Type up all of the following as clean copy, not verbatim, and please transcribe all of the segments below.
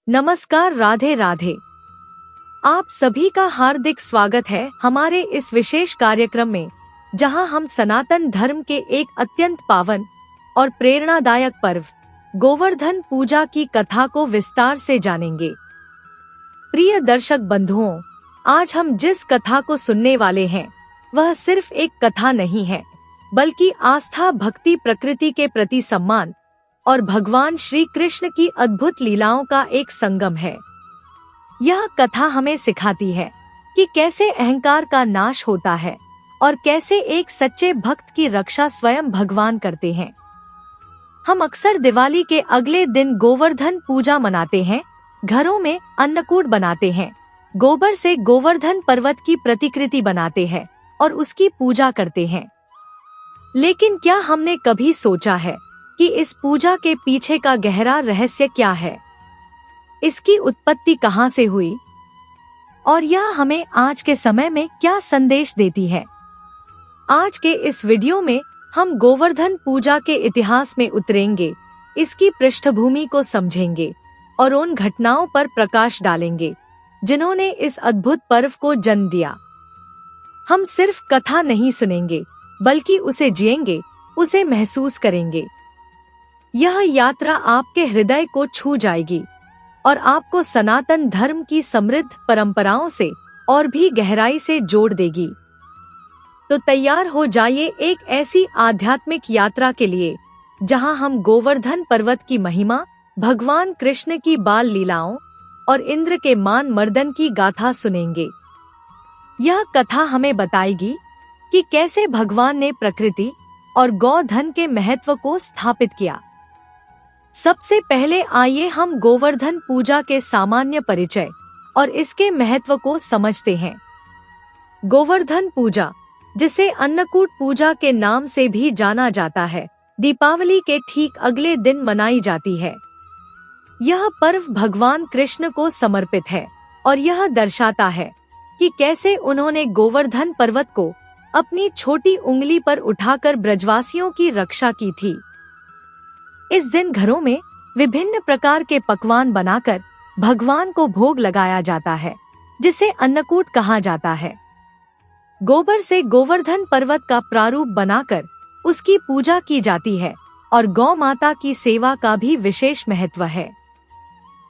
नमस्कार, राधे राधे। आप सभी का हार्दिक स्वागत है हमारे इस विशेष कार्यक्रम में, जहां हम सनातन धर्म के एक अत्यंत पावन और प्रेरणादायक पर्व गोवर्धन पूजा की कथा को विस्तार से जानेंगे। प्रिय दर्शक बंधुओं, आज हम जिस कथा को सुनने वाले हैं वह सिर्फ एक कथा नहीं है, बल्कि आस्था, भक्ति, प्रकृति के प्रति सम्मान और भगवान श्री कृष्ण की अद्भुत लीलाओं का एक संगम है। यह कथा हमें सिखाती है कि कैसे अहंकार का नाश होता है और कैसे एक सच्चे भक्त की रक्षा स्वयं भगवान करते हैं। हम अक्सर दिवाली के अगले दिन गोवर्धन पूजा मनाते हैं, घरों में अन्नकूट बनाते हैं, गोबर से गोवर्धन पर्वत की प्रतिकृति बनाते हैं और उसकी पूजा करते हैं। लेकिन क्या हमने कभी सोचा है कि इस पूजा के पीछे का गहरा रहस्य क्या है? इसकी उत्पत्ति कहां से हुई और यह हमें आज के समय में क्या संदेश देती है? आज के इस वीडियो में हम गोवर्धन पूजा के इतिहास में उतरेंगे, इसकी पृष्ठभूमि को समझेंगे और उन घटनाओं पर प्रकाश डालेंगे जिन्होंने इस अद्भुत पर्व को जन्म दिया। हम सिर्फ कथा नहीं सुनेंगे, बल्कि उसे जिएंगे, उसे महसूस करेंगे। यह यात्रा आपके हृदय को छू जाएगी और आपको सनातन धर्म की समृद्ध परंपराओं से और भी गहराई से जोड़ देगी। तो तैयार हो जाइए एक ऐसी आध्यात्मिक यात्रा के लिए जहां हम गोवर्धन पर्वत की महिमा, भगवान कृष्ण की बाल लीलाओं और इंद्र के मान मर्दन की गाथा सुनेंगे। यह कथा हमें बताएगी कि कैसे भगवान ने प्रकृति और गौधन के महत्व को स्थापित किया। सबसे पहले आइए हम गोवर्धन पूजा के सामान्य परिचय और इसके महत्व को समझते हैं। गोवर्धन पूजा, जिसे अन्नकूट पूजा के नाम से भी जाना जाता है, दीपावली के ठीक अगले दिन मनाई जाती है। यह पर्व भगवान कृष्ण को समर्पित है और यह दर्शाता है कि कैसे उन्होंने गोवर्धन पर्वत को अपनी छोटी उंगली पर उठाकर ब्रजवासियों की रक्षा की थी। इस दिन घरों में विभिन्न प्रकार के पकवान बनाकर भगवान को भोग लगाया जाता है, जिसे अन्नकूट कहा जाता है। गोबर से गोवर्धन पर्वत का प्रारूप बनाकर उसकी पूजा की जाती है और गौ माता की सेवा का भी विशेष महत्व है।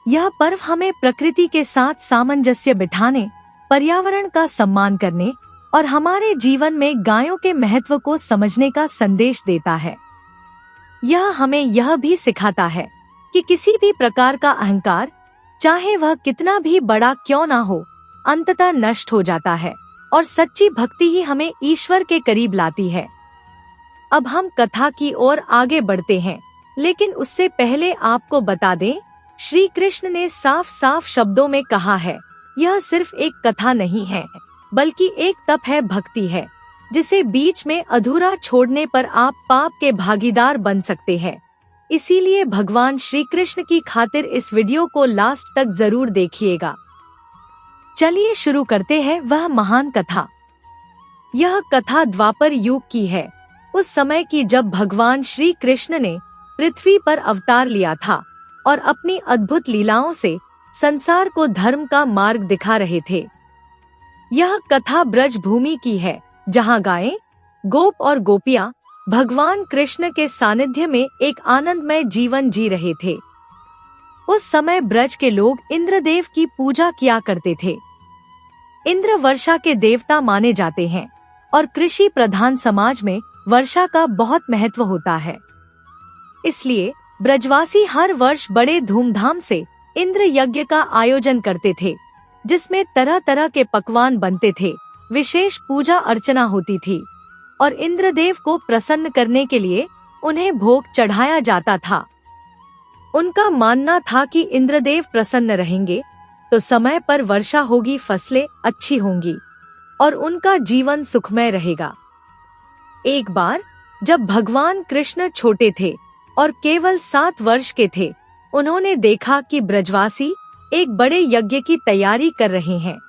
यह पर्व हमें प्रकृति के साथ सामंजस्य बिठाने, पर्यावरण का सम्मान करने और हमारे जीवन में गायों के महत्व को समझने का संदेश देता है। यह हमें यह भी सिखाता है कि किसी भी प्रकार का अहंकार, चाहे वह कितना भी बड़ा क्यों ना हो, अंततः नष्ट हो जाता है और सच्ची भक्ति ही हमें ईश्वर के करीब लाती है। अब हम कथा की ओर आगे बढ़ते हैं, लेकिन उससे पहले आपको बता दें, श्री कृष्ण ने साफ साफ शब्दों में कहा है, यह सिर्फ एक कथा नहीं है, बल्कि एक तप है, भक्ति है, जिसे बीच में अधूरा छोड़ने पर आप पाप के भागीदार बन सकते हैं। इसीलिए भगवान श्री कृष्ण की खातिर इस वीडियो को लास्ट तक जरूर देखिएगा। चलिए शुरू करते हैं वह महान कथा। यह कथा द्वापर युग की है, उस समय की जब भगवान श्री कृष्ण ने पृथ्वी पर अवतार लिया था और अपनी अद्भुत लीलाओं से संसार को धर्म का मार्ग दिखा रहे थे। यह कथा ब्रज भूमि की है, जहाँ गायें, गोप और गोपियाँ भगवान कृष्ण के सानिध्य में एक आनंदमय जीवन जी रहे थे। उस समय ब्रज के लोग इंद्रदेव की पूजा किया करते थे। इंद्र वर्षा के देवता माने जाते हैं और कृषि प्रधान समाज में वर्षा का बहुत महत्व होता है। इसलिए ब्रजवासी हर वर्ष बड़े धूमधाम से इंद्र यज्ञ का आयोजन करते थे, जिसमें तरह तरह के पकवान बनते थे, विशेष पूजा अर्चना होती थी और इंद्रदेव को प्रसन्न करने के लिए उन्हें भोग चढ़ाया जाता था। उनका मानना था कि इंद्रदेव प्रसन्न रहेंगे तो समय पर वर्षा होगी, फसलें अच्छी होंगी और उनका जीवन सुखमय रहेगा। एक बार जब भगवान कृष्ण छोटे थे और केवल 7 वर्ष के थे, उन्होंने देखा कि ब्रजवासी एक बड़े यज्ञ की तैयारी कर रहे हैं।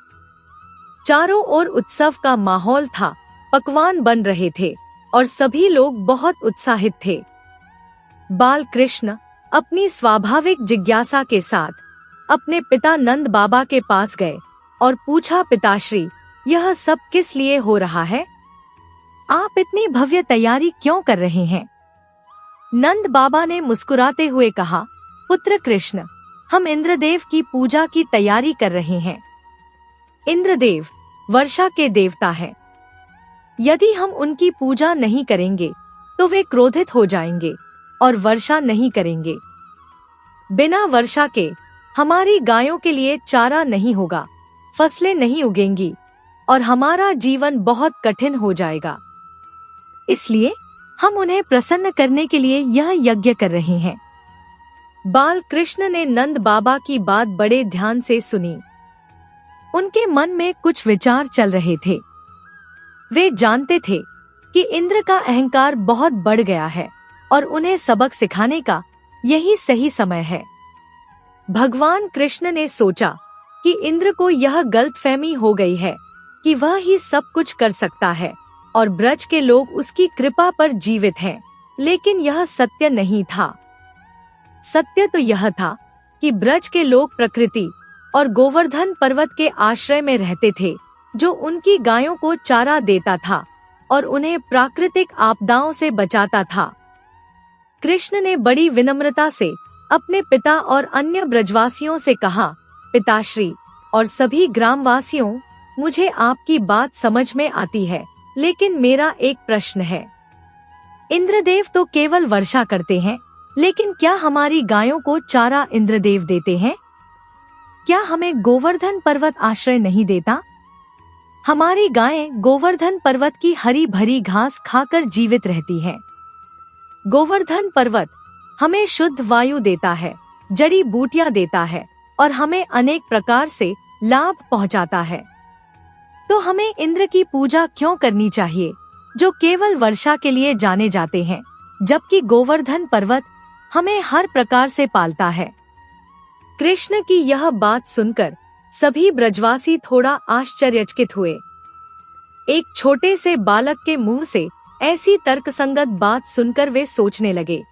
चारों ओर उत्सव का माहौल था, पकवान बन रहे थे और सभी लोग बहुत उत्साहित थे। बाल कृष्ण अपनी स्वाभाविक जिज्ञासा के साथ अपने पिता नंद बाबा के पास गए और पूछा, पिताश्री, यह सब किस लिए हो रहा है? आप इतनी भव्य तैयारी क्यों कर रहे हैं? नंद बाबा ने मुस्कुराते हुए कहा, पुत्र कृष्ण, हम इंद्रदेव की पूजा की तैयारी कर रहे हैं। इंद्रदेव वर्षा के देवता हैं। यदि हम उनकी पूजा नहीं करेंगे तो वे क्रोधित हो जाएंगे और वर्षा नहीं करेंगे। बिना वर्षा के हमारी गायों के लिए चारा नहीं होगा, फसलें नहीं उगेंगी और हमारा जीवन बहुत कठिन हो जाएगा। इसलिए हम उन्हें प्रसन्न करने के लिए यह यज्ञ कर रहे हैं। बाल कृष्ण ने नंद बाबा की बात बड़े ध्यान से सुनी। उनके मन में कुछ विचार चल रहे थे। वे जानते थे कि इंद्र का अहंकार बहुत बढ़ गया है और उन्हें सबक सिखाने का यही सही समय है। भगवान कृष्ण ने सोचा कि इंद्र को यह गलतफहमी हो गई है कि वह ही सब कुछ कर सकता है और ब्रज के लोग उसकी कृपा पर जीवित हैं, लेकिन यह सत्य नहीं था। सत्य तो यह था कि ब्रज के लोग प्रकृति और गोवर्धन पर्वत के आश्रय में रहते थे, जो उनकी गायों को चारा देता था और उन्हें प्राकृतिक आपदाओं से बचाता था। कृष्ण ने बड़ी विनम्रता से अपने पिता और अन्य ब्रजवासियों से कहा, पिताश्री और सभी ग्रामवासियों, मुझे आपकी बात समझ में आती है, लेकिन मेरा एक प्रश्न है। इंद्रदेव तो केवल वर्षा करते हैं, लेकिन क्या हमारी गायों को चारा इंद्रदेव देते हैं? क्या हमें गोवर्धन पर्वत आश्रय नहीं देता? हमारी गायें गोवर्धन पर्वत की हरी भरी घास खाकर जीवित रहती हैं। गोवर्धन पर्वत हमें शुद्ध वायु देता है, जड़ी बूटियां देता है और हमें अनेक प्रकार से लाभ पहुंचाता है। तो हमें इंद्र की पूजा क्यों करनी चाहिए, जो केवल वर्षा के लिए जाने जाते हैं, जबकि गोवर्धन पर्वत हमें हर प्रकार से पालता है। कृष्ण की यह बात सुनकर सभी ब्रजवासी थोड़ा आश्चर्यचकित हुए। एक छोटे से बालक के मुंह से ऐसी तर्कसंगत बात सुनकर वे सोचने लगे।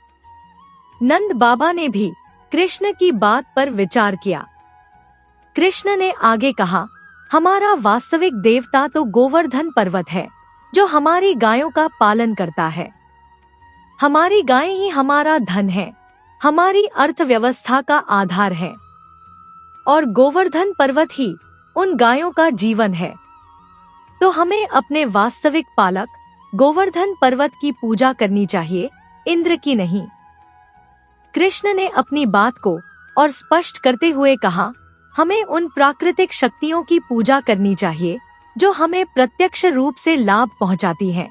नंद बाबा ने भी कृष्ण की बात पर विचार किया। कृष्ण ने आगे कहा, हमारा वास्तविक देवता तो गोवर्धन पर्वत है, जो हमारी गायों का पालन करता है। हमारी गायें ही हमारा धन है, हमारी अर्थव्यवस्था का आधार है और गोवर्धन पर्वत ही उन गायों का जीवन है। तो हमें अपने वास्तविक पालक गोवर्धन पर्वत की पूजा करनी चाहिए, इंद्र की नहीं। कृष्ण ने अपनी बात को और स्पष्ट करते हुए कहा, हमें उन प्राकृतिक शक्तियों की पूजा करनी चाहिए जो हमें प्रत्यक्ष रूप से लाभ पहुंचाती हैं।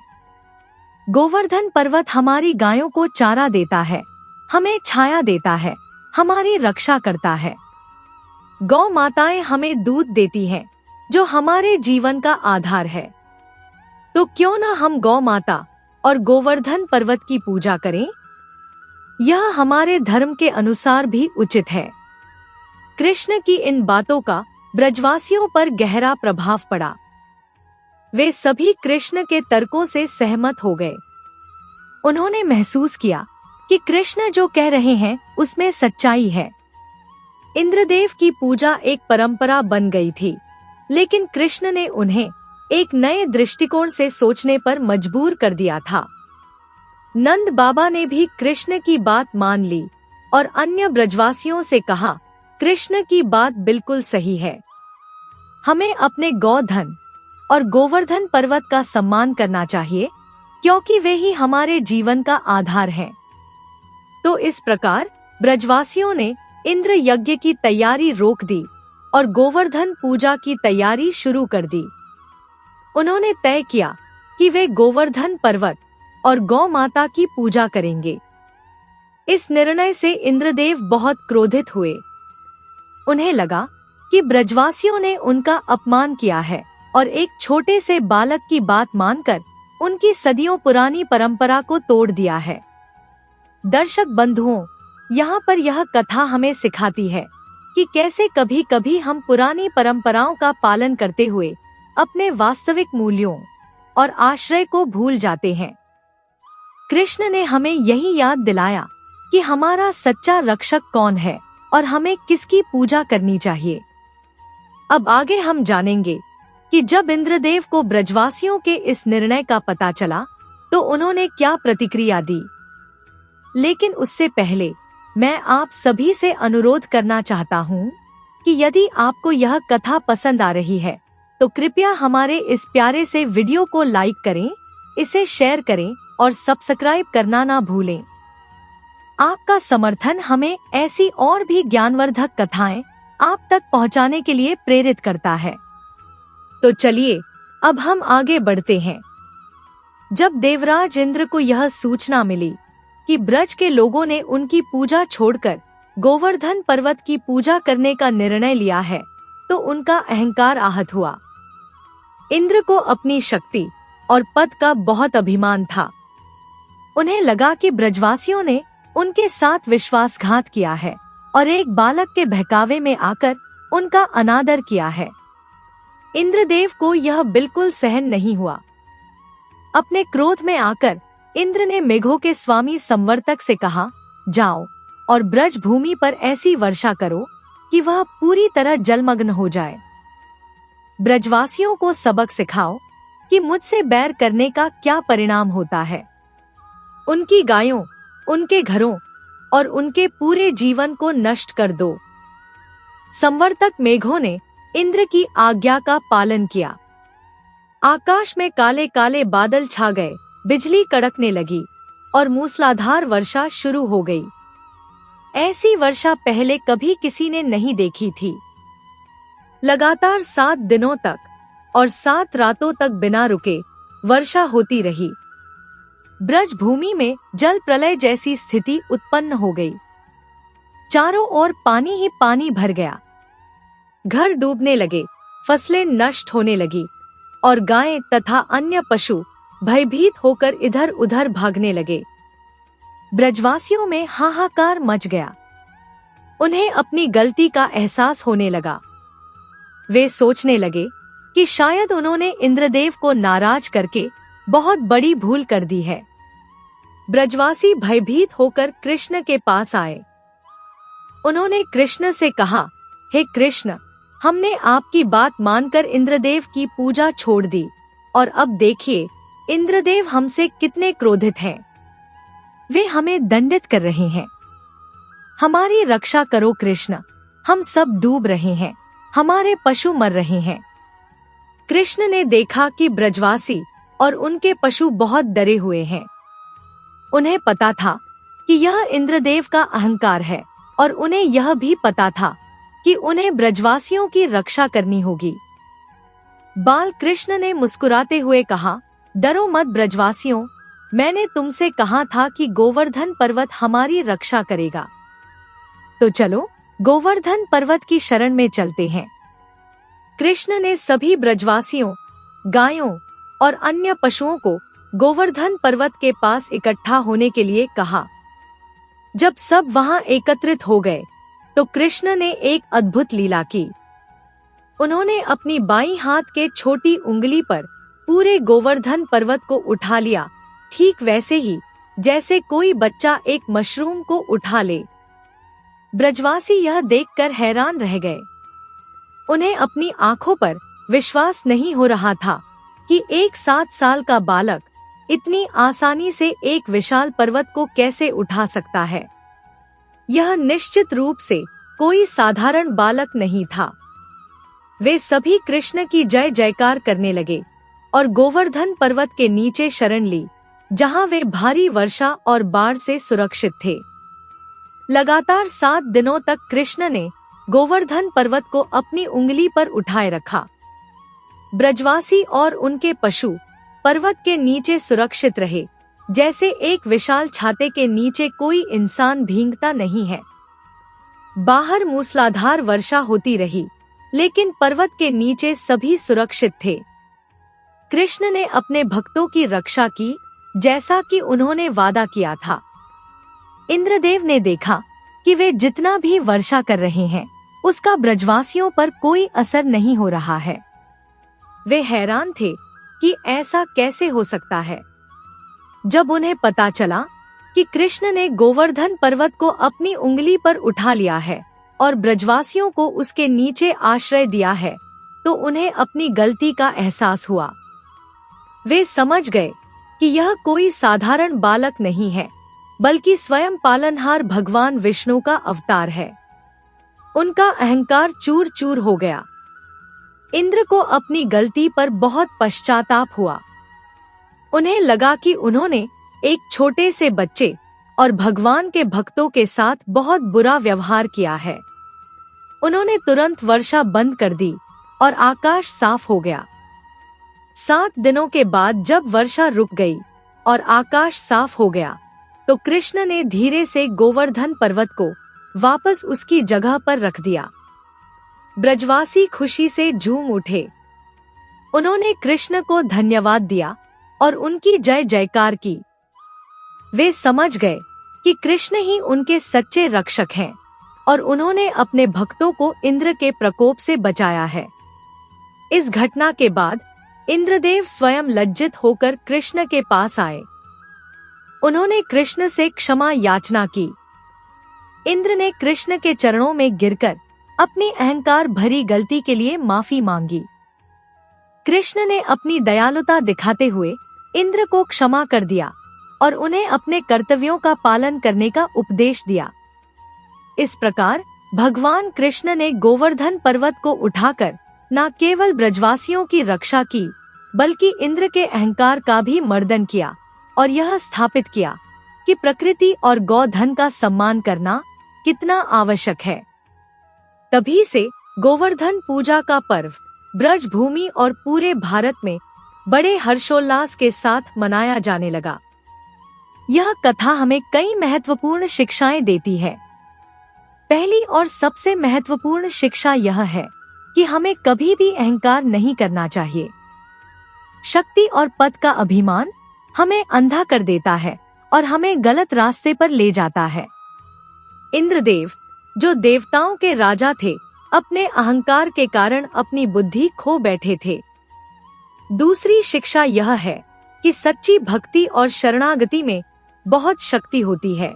गोवर्धन पर्वत हमारी गायों को चारा देता है, हमें छाया देता है, हमारी रक्षा करता है। गौ माताएं हमें दूध देती हैं, जो हमारे जीवन का आधार है। तो क्यों ना हम गौ माता और गोवर्धन पर्वत की पूजा करें? यह हमारे धर्म के अनुसार भी उचित है। कृष्ण की इन बातों का ब्रजवासियों पर गहरा प्रभाव पड़ा। वे सभी कृष्ण के तर्कों से सहमत हो गए। उन्होंने महसूस किया कि कृष्ण जो कह रहे हैं उसमें सच्चाई है। इंद्रदेव की पूजा एक परंपरा बन गई थी, लेकिन कृष्ण ने उन्हें एक नए दृष्टिकोण से सोचने पर मजबूर कर दिया था। नंद बाबा ने भी कृष्ण की बात मान ली और अन्य ब्रजवासियों से कहा, कृष्ण की बात बिल्कुल सही है। हमें अपने गौधन और गोवर्धन पर्वत का सम्मान करना चाहिए, क्योंकि वे ही हमारे जीवन का आधार हैं। तो इस प्रकार ब्रजवासियों ने इंद्र यज्ञ की तैयारी रोक दी और गोवर्धन पूजा की तैयारी शुरू कर दी। उन्होंने तय किया कि वे गोवर्धन पर्वत और गौ माता की पूजा करेंगे। इस निर्णय से इंद्रदेव बहुत क्रोधित हुए। उन्हें लगा कि ब्रजवासियों ने उनका अपमान किया है और एक छोटे से बालक की बात मानकर उनकी सदियों पुरानी परंपरा को तोड़ दिया है। दर्शक बंधुओं, यहाँ पर यह कथा हमें सिखाती है कि कैसे कभी कभी हम पुरानी परंपराओं का पालन करते हुए अपने वास्तविक मूल्यों और आश्रय को भूल जाते हैं। कृष्ण ने हमें यही याद दिलाया कि हमारा सच्चा रक्षक कौन है और हमें किसकी पूजा करनी चाहिए। अब आगे हम जानेंगे कि जब इंद्रदेव को ब्रजवासियों के इस निर्णय का पता चला तो उन्होंने क्या प्रतिक्रिया दी। लेकिन उससे पहले मैं आप सभी से अनुरोध करना चाहता हूँ कि यदि आपको यह कथा पसंद आ रही है तो कृपया हमारे इस प्यारे से वीडियो को लाइक करें, इसे शेयर करें और सब्सक्राइब करना ना भूलें। आपका समर्थन हमें ऐसी और भी ज्ञानवर्धक कथाएं आप तक पहुंचाने के लिए प्रेरित करता है। तो चलिए अब हम आगे बढ़ते हैं। जब देवराज इंद्र को यह सूचना मिली कि ब्रज के लोगों ने उनकी पूजा छोड़कर गोवर्धन पर्वत की पूजा करने का निर्णय लिया है तो उनका अहंकार आहत हुआ। इंद्र को अपनी शक्ति और पद का बहुत अभिमान था। उन्हें लगा कि ब्रजवासियों ने उनके साथ विश्वासघात किया है और एक बालक के बहकावे में आकर उनका अनादर किया है। इंद्रदेव को यह बिल्कुल सहन नहीं हुआ। अपने क्रोध में आकर इंद्र ने मेघों के स्वामी संवर्तक से कहा, जाओ और ब्रज भूमि पर ऐसी वर्षा करो कि वह पूरी तरह जलमग्न हो जाए। ब्रजवासियों को सबक सिखाओ कि मुझसे बैर करने का क्या परिणाम होता है। उनकी गायों, उनके घरों और उनके पूरे जीवन को नष्ट कर दो। संवर्तक मेघों ने इंद्र की आज्ञा का पालन किया। आकाश में काले काले बादल छा गए, बिजली कड़कने लगी और मूसलाधार वर्षा शुरू हो गई। ऐसी वर्षा पहले कभी किसी ने नहीं देखी थी। लगातार 7 दिनों तक और 7 रातों तक बिना रुके वर्षा होती रही। ब्रज भूमि में जल प्रलय जैसी स्थिति उत्पन्न हो गई। चारों ओर पानी ही पानी भर गया। घर डूबने लगे, फसलें नष्ट होने लगी और गायें तथा अन्य पशु भयभीत होकर इधर उधर भागने लगे। ब्रजवासियों में हाहाकार मच गया। उन्हें अपनी गलती का एहसास होने लगा। वे सोचने लगे कि शायद उन्होंने इंद्रदेव को नाराज करके बहुत बड़ी भूल कर दी है। ब्रजवासी भयभीत होकर कृष्ण के पास आए। उन्होंने कृष्ण से कहा, हे कृष्ण, हमने आपकी बात मानकर इंद्रदेव की पूजा छोड़ दी और अब देखिए इंद्रदेव हमसे कितने क्रोधित हैं। वे हमें दंडित कर रहे हैं। हमारी रक्षा करो कृष्ण, हम सब डूब रहे हैं, हमारे पशु मर रहे हैं। कृष्ण ने देखा कि ब्रजवासी और उनके पशु बहुत डरे हुए हैं। उन्हें पता था कि यह इंद्रदेव का अहंकार है और उन्हें यह भी पता था कि उन्हें ब्रजवासियों की रक्षा करनी होगी। बाल कृष्ण ने मुस्कुराते हुए कहा, डरो मत ब्रजवासियों, मैंने तुमसे कहा था कि गोवर्धन पर्वत हमारी रक्षा करेगा। तो चलो गोवर्धन पर्वत की शरण में चलते हैं। कृष्ण ने सभी ब्रजवासियों, गायों और अन्य पशुओं को गोवर्धन पर्वत के पास इकट्ठा होने के लिए कहा। जब सब वहां एकत्रित हो गए तो कृष्ण ने एक अद्भुत लीला की। उन्होंने अपनी बाईं हाथ के छोटी उंगली पर पूरे गोवर्धन पर्वत को उठा लिया, ठीक वैसे ही जैसे कोई बच्चा एक मशरूम को उठा ले। ब्रजवासी यह देखकर हैरान रह गए। उन्हें अपनी आंखों पर विश्वास नहीं हो रहा था कि एक 7 साल का बालक इतनी आसानी से एक विशाल पर्वत को कैसे उठा सकता है। यह निश्चित रूप से कोई साधारण बालक नहीं था। वे सभी कृष्ण की जय जयकार करने लगे और गोवर्धन पर्वत के नीचे शरण ली, जहां वे भारी वर्षा और बाढ़ से सुरक्षित थे। लगातार 7 दिनों तक कृष्ण ने गोवर्धन पर्वत को अपनी उंगली पर उठाए रखा। ब्रजवासी और उनके पशु पर्वत के नीचे सुरक्षित रहे, जैसे एक विशाल छाते के नीचे कोई इंसान भीगता नहीं है। बाहर मूसलाधार वर्षा होती रही, लेकिन पर्वत के नीचे सभी सुरक्षित थे। कृष्ण ने अपने भक्तों की रक्षा की, जैसा कि उन्होंने वादा किया था। इंद्रदेव ने देखा कि वे जितना भी वर्षा कर रहे हैं, उसका ब्रजवासियों पर कोई असर नहीं हो रहा है। वे हैरान थे कि ऐसा कैसे हो सकता है। जब उन्हें पता चला कि कृष्ण ने गोवर्धन पर्वत को अपनी उंगली पर उठा लिया है, और ब्रजवासियों को उसके नीचे आश्रय दिया है, तो उन्हें अपनी गलती का एहसास हुआ। वे समझ गए कि यह कोई साधारण बालक नहीं है, बल्कि स्वयं पालनहार भगवान विष्णु का अवतार है। उनका अहंकार चूर चूर हो गया। इंद्र को अपनी गलती पर बहुत पश्चाताप हुआ। उन्हें लगा कि उन्होंने एक छोटे से बच्चे और भगवान के भक्तों के साथ बहुत बुरा व्यवहार किया है। उन्होंने तुरंत वर्षा बंद कर दी और आकाश साफ हो गया। 7 दिनों के बाद जब वर्षा रुक गई और आकाश साफ हो गया, तो कृष्ण ने धीरे से गोवर्धन पर्वत को वापस उसकी जगह पर रख दिया। ब्रजवासी खुशी से झूम उठे। उन्होंने कृष्ण को धन्यवाद दिया और उनकी जय जयकार की। वे समझ गए कि कृष्ण ही उनके सच्चे रक्षक हैं और उन्होंने अपने भक्तों को इंद्र के प्रकोप से बचाया है। इस घटना के बाद इंद्रदेव स्वयं लज्जित होकर कृष्ण के पास आए। उन्होंने कृष्ण से क्षमा याचना की। इंद्र ने कृष्ण के चरणों में गिरकर अपनी अहंकार भरी गलती के लिए माफी मांगी। कृष्ण ने अपनी दयालुता दिखाते हुए इंद्र को क्षमा कर दिया और उन्हें अपने कर्तव्यों का पालन करने का उपदेश दिया। इस प्रकार भगवान कृष्ण ने गोवर्धन पर्वत को उठाकर न केवल ब्रजवासियों की रक्षा की, बल्कि इंद्र के अहंकार का भी मर्दन किया और यह स्थापित किया कि प्रकृति और गौधन का सम्मान करना कितना आवश्यक है। तभी से गोवर्धन पूजा का पर्व ब्रज भूमि और पूरे भारत में बड़े हर्षोल्लास के साथ मनाया जाने लगा। यह कथा हमें कई महत्वपूर्ण शिक्षाएं देती है। पहली और सबसे महत्वपूर्ण शिक्षा यह है कि हमें कभी भी अहंकार नहीं करना चाहिए। शक्ति और पद का अभिमान हमें अंधा कर देता है और हमें गलत रास्ते पर ले जाता है। इंद्रदेव, जो देवताओं के राजा थे, अपने अहंकार के कारण अपनी बुद्धि खो बैठे थे। दूसरी शिक्षा यह है कि सच्ची भक्ति और शरणागति में बहुत शक्ति होती है।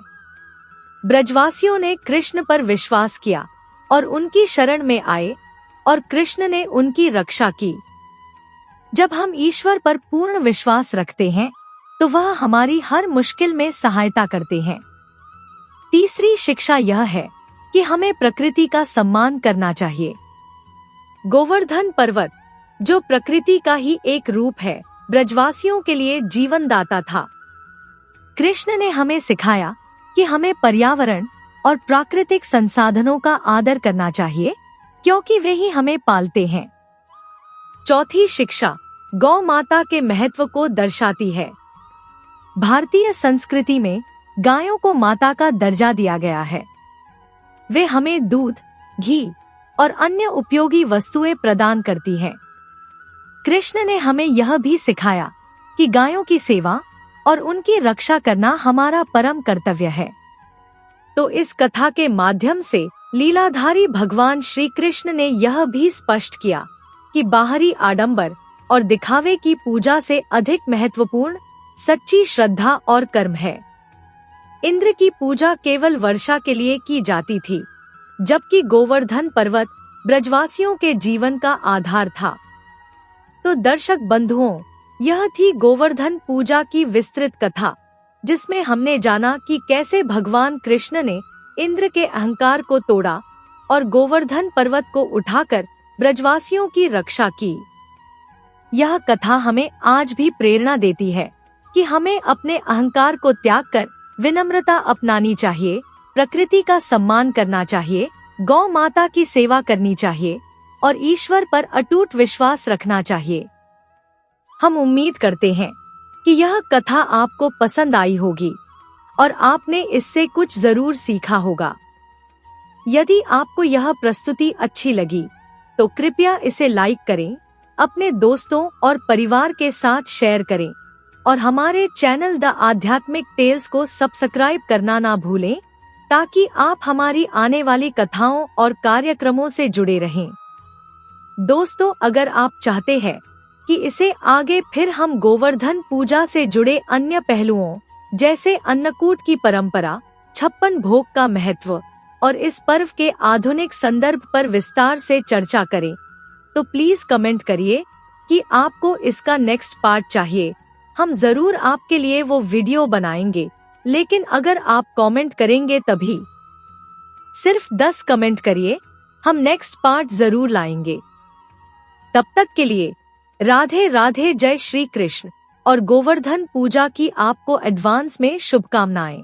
ब्रजवासियों ने कृष्ण पर विश्वास किया और उनकी शरण में आए और कृष्ण ने उनकी रक्षा की। जब हम ईश्वर पर पूर्ण विश्वास रखते हैं, तो वह हमारी हर मुश्किल में सहायता करते हैं। तीसरी शिक्षा यह है कि हमें प्रकृति का सम्मान करना चाहिए। गोवर्धन पर्वत, जो प्रकृति का ही एक रूप है, ब्रजवासियों के लिए जीवनदाता था। कृष्ण ने हमें सिखाया कि हमें पर्यावरण और प्राकृतिक संसाधनों का आदर करना चाहिए, क्योंकि वे ही हमें पालते हैं। चौथी शिक्षा गौ माता के महत्व को दर्शाती है। भारतीय संस्कृति में गायों को माता का दर्जा दिया गया है। वे हमें दूध, घी और अन्य उपयोगी वस्तुएं प्रदान करती हैं। कृष्ण ने हमें यह भी सिखाया कि गायों की सेवा और उनकी रक्षा करना हमारा परम कर्तव्य है। तो इस कथा के माध्यम से लीलाधारी भगवान श्री कृष्ण ने यह भी स्पष्ट किया कि बाहरी आडंबर और दिखावे की पूजा से अधिक महत्वपूर्ण सच्ची श्रद्धा और कर्म है। इंद्र की पूजा केवल वर्षा के लिए की जाती थी, जबकि गोवर्धन पर्वत ब्रजवासियों के जीवन का आधार था। तो दर्शक बंधुओं, यह थी गोवर्धन पूजा की विस्तृत कथा, जिसमें हमने जाना कि कैसे भगवान कृष्ण ने इंद्र के अहंकार को तोड़ा और गोवर्धन पर्वत को उठाकर ब्रजवासियों की रक्षा की। यह कथा हमें आज भी प्रेरणा देती है कि हमें अपने अहंकार को त्याग कर विनम्रता अपनानी चाहिए, प्रकृति का सम्मान करना चाहिए, गौ माता की सेवा करनी चाहिए और ईश्वर पर अटूट विश्वास रखना चाहिए। हम उम्मीद करते हैं कि यह कथा आपको पसंद आई होगी और आपने इससे कुछ जरूर सीखा होगा। यदि आपको यह प्रस्तुति अच्छी लगी, तो कृपया इसे लाइक करें, अपने दोस्तों और परिवार के साथ शेयर करें और हमारे चैनल द आध्यात्मिक टेल्स को सब्सक्राइब करना ना भूलें, ताकि आप हमारी आने वाली कथाओं और कार्यक्रमों से जुड़े रहें। दोस्तों, अगर आप चाहते हैं कि इसे आगे फिर हम गोवर्धन पूजा से जुड़े अन्य पहलुओं जैसे अन्नकूट की परंपरा, 56 भोग का महत्व और इस पर्व के आधुनिक संदर्भ पर विस्तार से चर्चा करें। तो प्लीज कमेंट करिए कि आपको इसका नेक्स्ट पार्ट चाहिए। हम जरूर आपके लिए वो वीडियो बनाएंगे, लेकिन अगर आप कमेंट करेंगे तभी। सिर्फ 10 कमेंट करिए, हम नेक्स्ट पार्ट जरूर लाएंगे। तब तक के लिए राधे राधे, जय श्री कृष्ण और गोवर्धन पूजा की आपको एडवांस में शुभकामनाएं।